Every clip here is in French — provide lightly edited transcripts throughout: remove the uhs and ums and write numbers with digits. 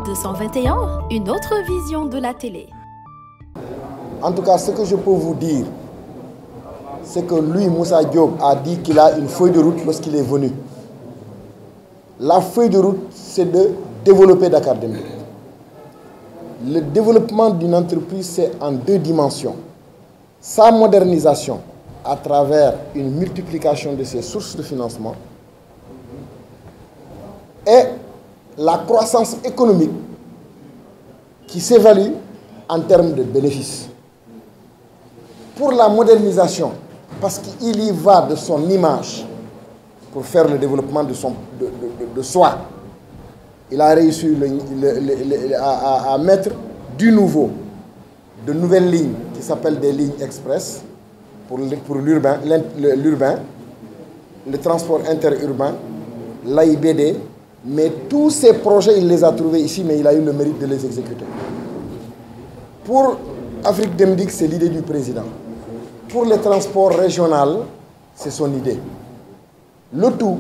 221, une autre vision de la télé. En tout cas, ce que je peux vous dire, c'est que lui, Moussa Diop, a dit qu'il a une feuille de route lorsqu'il est venu. La feuille de route, c'est de développer Dakar Dem Dikk. Le développement d'une entreprise, c'est en deux dimensions. Sa modernisation à travers une multiplication de ses sources de financement et la croissance économique qui s'évalue en termes de bénéfices. Pour la modernisation, parce qu'il y va de son image pour faire le développement de soi, il a réussi à mettre du nouveau, de nouvelles lignes qui s'appellent des lignes express pour l'urbain, le transport interurbain, l'AIBD, mais tous ces projets, il les a trouvés ici, mais il a eu le mérite de les exécuter. Pour Afrique Dem Dikk, c'est l'idée du président. Pour les transports régionaux, c'est son idée. Le tout,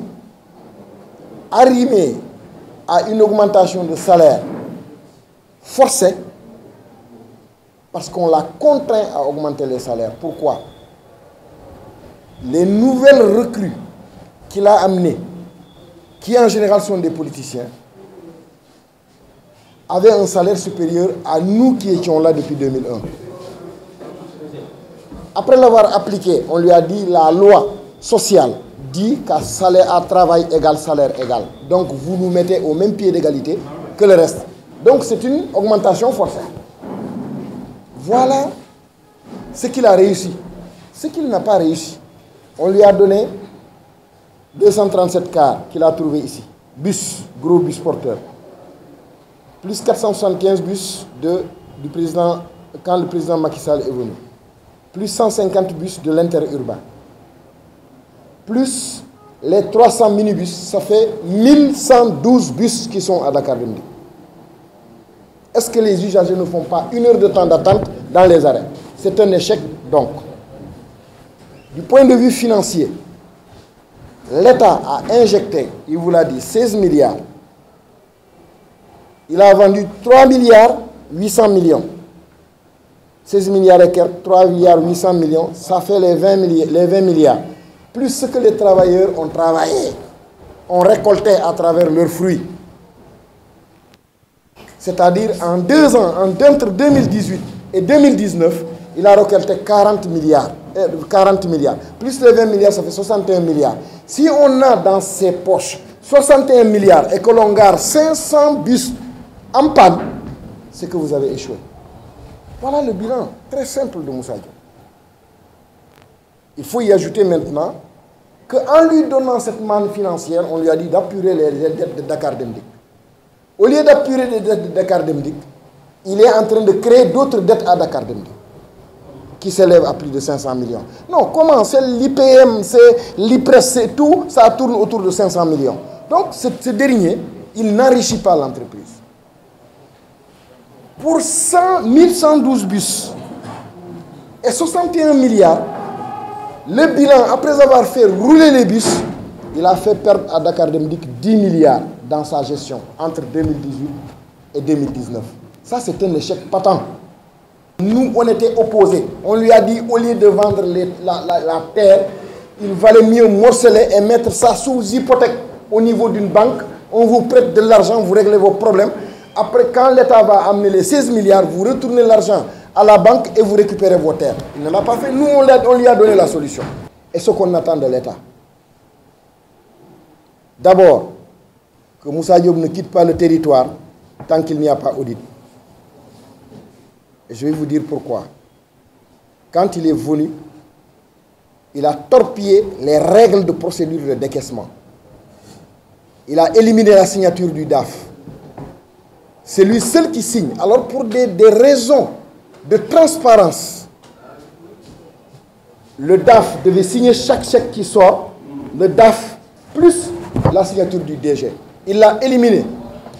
arrimé à une augmentation de salaire forcée, parce qu'on l'a contraint à augmenter les salaires. Pourquoi? Les nouvelles recrues qu'il a amenées, qui en général sont des politiciens, avaient un salaire supérieur à nous qui étions là depuis 2001. Après l'avoir appliqué, on lui a dit la loi sociale dit qu'à salaire à travail égal, salaire égal. Donc vous nous mettez au même pied d'égalité que le reste. Donc c'est une augmentation forcée. Voilà ce qu'il a réussi. Ce qu'il n'a pas réussi, on lui a donné 237 cars qu'il a trouvé ici. Bus, gros bus porteurs. Plus 475 bus du président, quand le président Macky Sall est venu. Plus 150 bus de l'interurbain. Plus les 300 minibus, ça fait 1112 bus qui sont à Dakar Dem Dikk. Est-ce que les usagers ne font pas 1 heure de temps d'attente dans les arrêts? C'est un échec donc. Du point de vue financier, l'État a injecté, il vous l'a dit, 16 milliards. Il a vendu 3 milliards 800 millions. 16 milliards et quelques, 3 milliards 800 millions, ça fait les 20 milliards. Plus ce que les travailleurs ont travaillé, ont récolté à travers leurs fruits. C'est-à-dire en 2 ans, entre 2018 et 2019, il a récolté 40 milliards. Plus les 20 milliards, ça fait 61 milliards. Si on a dans ses poches 61 milliards et que l'on garde 500 bus en panne, c'est que vous avez échoué. Voilà le bilan très simple de Moussa Diop. Il faut y ajouter maintenant qu'en lui donnant cette manne financière, on lui a dit d'apurer les dettes de Dakar Dem Dikk. Au lieu d'apurer les dettes de Dakar Dem Dikk, il est en train de créer d'autres dettes à Dakar Dem Dikk qui s'élèvent à plus de 500 millions. Non, comment? C'est l'IPM, c'est l'IPRES, c'est tout, ça tourne autour de 500 millions. Donc, ce dernier, il n'enrichit pas l'entreprise. Pour 1112 bus et 61 milliards, le bilan, après avoir fait rouler les bus, il a fait perdre à Dakar Dem Dikk 10 milliards dans sa gestion entre 2018 et 2019. Ça, c'est un échec patent. Nous, on était opposés. On lui a dit, au lieu de vendre la terre, il valait mieux morceler et mettre ça sous hypothèque au niveau d'une banque. On vous prête de l'argent, vous réglez vos problèmes. Après, quand l'État va amener les 16 milliards, vous retournez l'argent à la banque et vous récupérez vos terres. Il ne l'a pas fait. Nous, on lui a donné la solution. Et ce qu'on attend de l'État. D'abord, que Moussa Diop ne quitte pas le territoire tant qu'il n'y a pas audit. Et je vais vous dire pourquoi. Quand il est venu, il a torpillé les règles de procédure de décaissement. Il a éliminé la signature du DAF. C'est lui seul qui signe. Alors pour des raisons de transparence, le DAF devait signer chaque chèque qui sort, le DAF plus la signature du DG. Il l'a éliminé.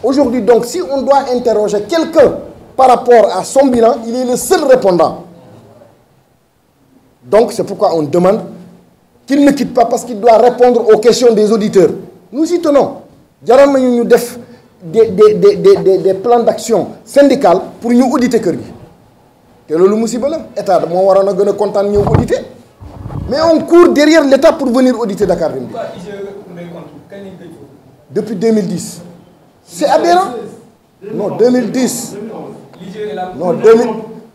Aujourd'hui donc, si on doit interroger quelqu'un par rapport à son bilan, il est le seul répondant. Donc c'est pourquoi on demande qu'il ne quitte pas parce qu'il doit répondre aux questions des auditeurs. Nous y tenons. Jaral nañu ñu def des plans d'action syndicales pour nous auditer kër gi te loolu musiba la état moo waroon a gën a kontaan ñëw auditer mais on court derrière l'État pour venir auditer Dakar Dem Dikk. Depuis 2010. C'est aberrant. Non, 2010. Non, 2000.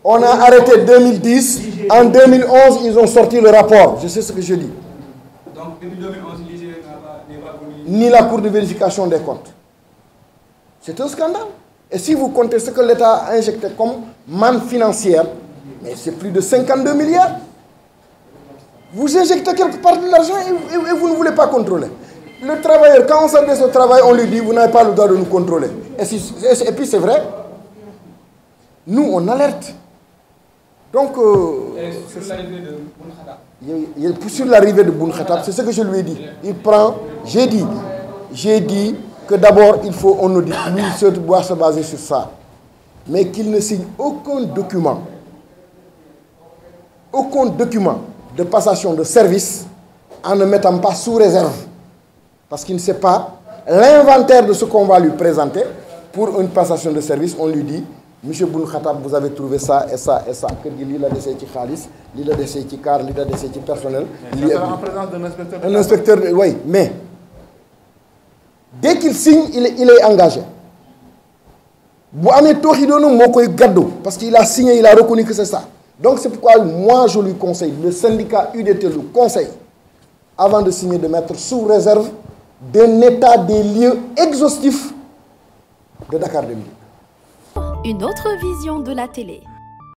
On a arrêté 2010. En 2011, ils ont sorti le rapport. Je sais ce que je dis. Donc, depuis 2011, l'IGE n'est pas venu. Ni la Cour de vérification des comptes. C'est un scandale. Et si vous comptez ce que l'État a injecté comme manne financière, mais c'est plus de 52 milliards. Vous injectez quelque part de l'argent et vous ne voulez pas contrôler. Le travailleur, quand on s'adresse au travail, on lui dit, vous n'avez pas le droit de nous contrôler. Et puis c'est vrai, nous on alerte. Donc, sur l'arrivée de Boun Khatab. Sur l'arrivée de Boun Khatab, c'est ce que je lui ai dit. Il prend, j'ai dit que d'abord il faut on audite, lui il doit se baser sur ça. Mais qu'il ne signe aucun document de passation de service en ne mettant pas sous réserve. Parce qu'il ne sait pas l'inventaire de ce qu'on va lui présenter pour une passation de service. On lui dit, Monsieur Boun Khatab, vous avez trouvé ça et ça et ça. Que dit la décès qui khalis, la décès qui car, la décès qui personnel. Ça sera en présence d'un inspecteur. Un inspecteur, oui, mais dès qu'il signe, il est engagé. Parce qu'il a signé, il a reconnu que c'est ça. Donc c'est pourquoi moi je lui conseille, le syndicat UDT le conseille, avant de signer, de mettre sous réserve d'un état des lieux exhaustif de Dakar Dem Dikk. Une autre vision de la télé.